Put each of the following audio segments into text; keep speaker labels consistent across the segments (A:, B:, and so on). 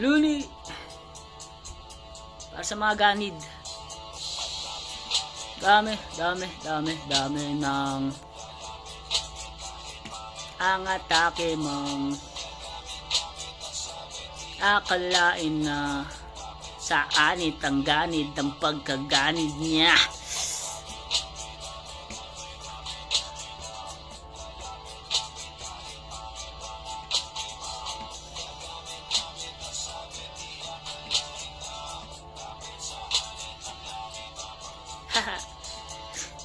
A: Luli. Para sa mga ganid. Dami ng ang atake mong akalain na sa anit ang ganid ng pagkaganid niya.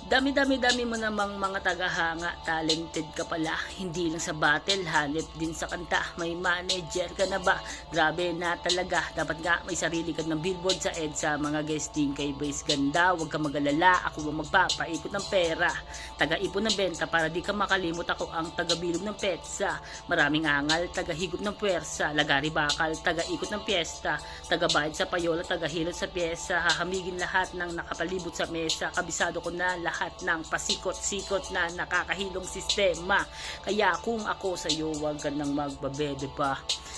A: Dami mo namang mga tagahanga, talented ka pala, hindi lang sa battle, hanip din sa kanta, may manager ka na ba? Grabe na talaga, dapat nga may sarili ka ng billboard sa EDSA, mga guesting kay Base Ganda, huwag ka mag-alala, ako ang magpapaikot ng pera, taga-ipon ng benta para di ka makalimot, ako ang taga-bilog ng petsa, maraming angal, taga-higop ng puwersa, lagari bakal, taga-ikot ng piyesta, taga-bayad sa payola, taga-hilot sa pyesa, hahamigin lahat ng nakapalibot sa mesa, kabisado ko na lahat ng pasikot-sikot na nakakahilong sistema. Kaya kung ako sa'yo, huwag ka nang magbabede pa.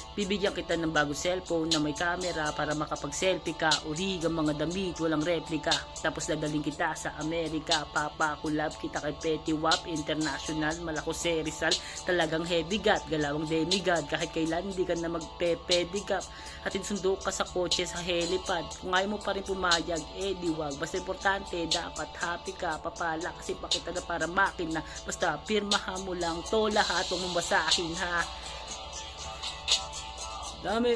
A: Bibigyan kita ng bagong cellphone na may camera para makapag-selfie ka. Urigang mga damit, walang replika. Tapos dadaling kita sa Amerika. Papakulab kita kay Petty Wap International, Malacose Rizal. Talagang heavy gut, galawang demigod. Kahit kailan hindi ka na magpe-pedicab. Hatid sundo ka sa kotse sa helipad. Kung ayaw mo pa rin pumayag, di wag. Basta importante, dapat happy ka. Papala kasi pakita na para makina. Basta pirmahan mo lang to lahat. Huwag mong basahin ha. Dami.